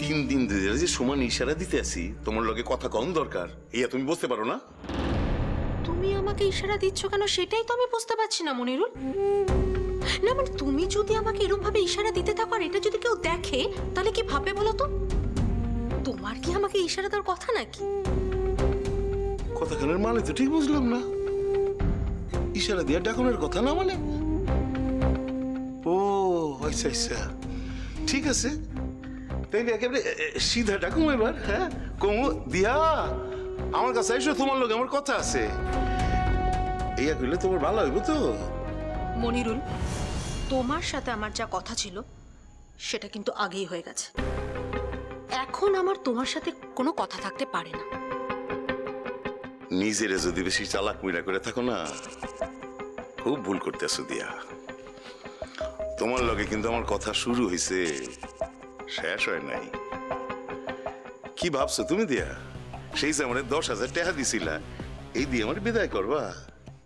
দিন দিন ধরে যে সমান ইশারা দিতে আছি তোমার লগে কথা কম দরকার, ইয়া তুমি বুঝতে পারো না? তুমি আমাকে ইশারা দিচ্ছ কেন সেটাই তো আমি বুঝতে পারছি না মনিরুল। না মানে তুমি যদি আমাকে এরকম ভাবে ইশারা দিতে থাকো আর এটা যদি কেউ দেখে তাহলে কি ভাববে বলো তো? তোমার কি আমাকে ইশারা দেওয়ার কথা নাকি? কথাখানের মানে তো ঠিক বুঝলাম না। ইশারা দিয়ে ডাকনের কথা না মানে? ও আচ্ছা আচ্ছা, ঠিক আছে, তাইলে একেবারে সিধা ডাকুম এবার। হ্যাঁ কমু দিয়া আমার কাছে এসো, তোমার লোক আমার কথা আছে, ইয়া করলে তোমার ভালো হইব তো। মনিরুল, তোমার সাথে আমার যা কথা ছিল সেটা কিন্তু আগেই হয়ে গেছে। এখন আমার তোমার সাথে কোনো কথা থাকতে পারে না। নিজের যদি বেশি চালাক মিরা করে থাকো না, খুব ভুল করতেছো দিয়া। তোমার লগে কিন্তু আমার কথা শুরু হয়েছে, শেষ হয় নাই। কি ভাবছো তুমি দিয়া? সেই যে আমার 10,000 টাকা দিছিলা, এই দিয়ে আমার বিদায় করবা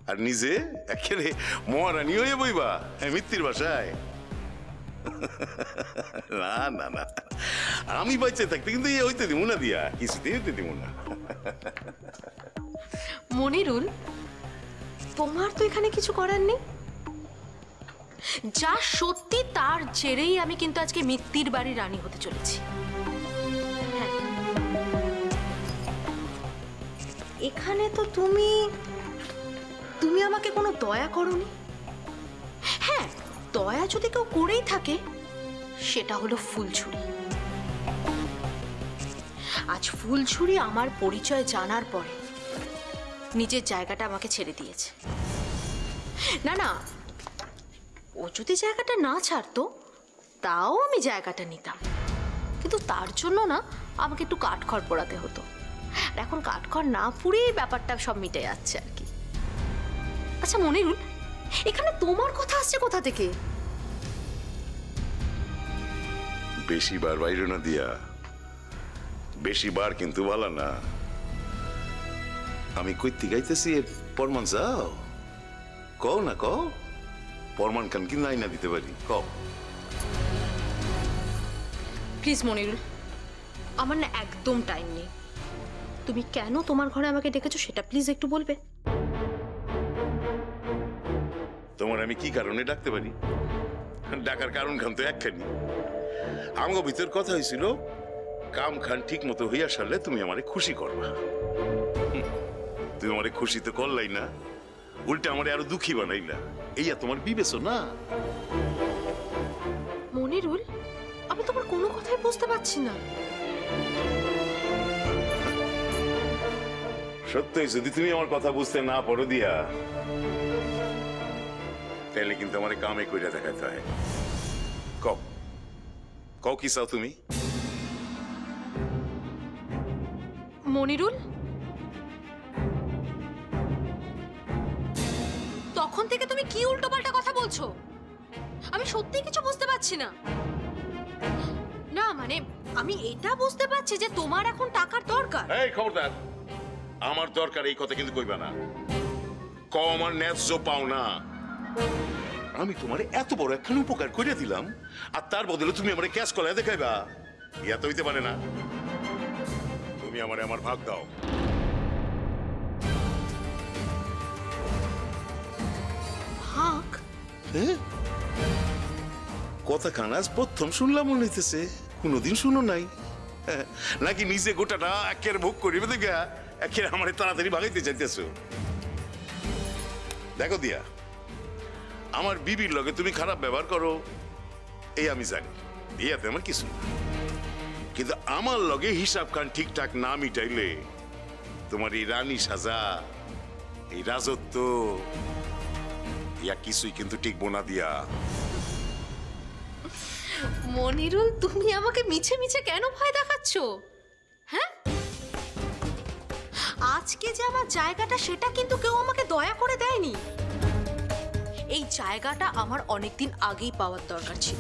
আর নিজে একেবারে মহারানী হয়ে বইবা মৃত্যুর বাসায়? না না না, আমি বাচ্চা থাকতে কিন্তু এ হইতে দিব না দিয়া, কিছুতেই হইতে দিব না। মনিরুল, তোমার তো এখানে কিছু করার নেই। যা সত্যি তার জেরেই আমি কিন্তু আজকে মিত্তির বাড়ির রানী হতে চলেছি। হ্যাঁ, এখানে তো তুমি আমাকে কোনো দয়া করোনি। হ্যাঁ, দয়া যদি কেউ করেই থাকে সেটা হলো ফুলঝুরি। আজ ফুলঝুরি আমার পরিচয় জানার পরে নিজের জায়গাটা আমাকে ছেড়ে দিয়েছে। না না, ও যদি জায়গাটা না ছাড়তো তাও আমি জায়গাটা নিতাম, কিন্তু তার জন্য না আমাকে একটু কাঠখড় পোড়াতে হতো। আর এখন কাঠখড় না পুড়িয়ে ব্যাপারটা সব মিটে যাচ্ছে আর কি। আচ্ছা মনিরুল, এখানে তোমার কথা আসছে কোথা থেকে? বেশি বার বাইরে না দিয়া, বেশি বার কিন্তু ভালো না। আমি কইতে গাইতেছি এর প্রমাণ যাও, কও না কও, প্রমাণ কান কি নাই না দিতে পারি, কও। প্লিজ মনিরুল, আমার না একদম টাইম নেই। তুমি কেন তোমার ঘরে আমাকে ডেকেছো সেটা প্লিজ একটু বলবে? তোমার আমি কি কারণে ডাকতে পারি? ডাকার কারণ খান তো একখানি। আমার ভিতর কথা হয়েছিল কাম খান ঠিক মতো হইয়া সারলে তুমি আমারে খুশি করবা। তুমি আমারে খুশি তো করলাই না, উল্টে আমারে আরো দুঃখী বানাইলা। এইয়া তোমার বিবেচনা। মনিরুল, আমি তোমার কোনো কথাই বুঝতে পারছি না। সত্যি যদি তুমি আমার কথা বুঝতে না পারো দিয়া, তাহলে কিন্তু আমার কামে কইরা দেখাতে হয়। কও কও কি চাও তুমি? মনিরুল, তখন থেকে তুমি কি উল্টোপাল্টা কথা বলছো? আমি সত্যিই কিছু বুঝতে পারছি না। না মানে আমি এটা বুঝতে পারছি যে তোমার এখন টাকার দরকার। এই খবরদার, আমার দরকার এই কথা কিন্তু কইবা না। কও আমার ন্যায্য পাও না। আমি তোমারে এত বড় একখান উপকার করে দিলাম আর তার বদলে তুমি আমারে ক্যাশ কলায় দেখাইবা? ইয়া তো হইতে পারে না। তুমি আমারে আমার ভাগ দাও। ভাগ? কথা খান আজ প্রথম শুনলাম মনে হইতেছে, কোনোদিন শুনো নাই নাকি? নিজে গোটাটা একের ভোগ করিবে দেখা একের আমারে তাড়াতাড়ি ভাগাইতে চাইতেছো? দেখো দিয়া, আমার বিবির লগে তুমি খারাপ ব্যবহার করো এই আমি জানি, ইয়াতে আমার কিছু না। কিন্তু আমার লগে হিসাব খান ঠিকঠাক না মিটাইলে তোমার এই রানী সাজা, এই রাজত্ব, ইয়া কিছুই কিন্তু টিকবো না দিয়া। মনিরুল, তুমি আমাকে মিছে মিছে কেন ভয় দেখাচ্ছ? হ্যাঁ, আজকে যে আমার জায়গাটা সেটা কিন্তু কেউ আমাকে দয়া করে দেয়নি। এই জায়গাটা আমার অনেকদিন আগেই পাওয়ার দরকার ছিল।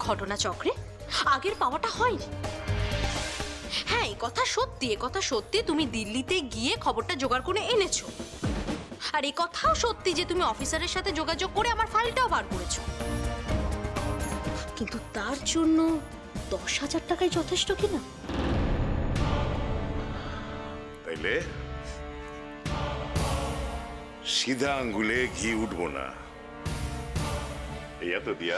ঘটনা চক্রে আগের পাওয়াটা হয়নি। হ্যাঁ, এই কথা সত্যি তুমি দিল্লিতে গিয়ে খবরটা জোগাড় করে এনেছো। আর এই কথাও সত্যি যে তুমি অফিসারের সাথে যোগাযোগ করে আমার ফাইলটাও বার করেছো। কিন্তু তার জন্য 10,000 টাকায় যথেষ্ট কিনা? তাইলে সিধা আঙ্গুলে ঘি উঠবো না, এই এত দিয়া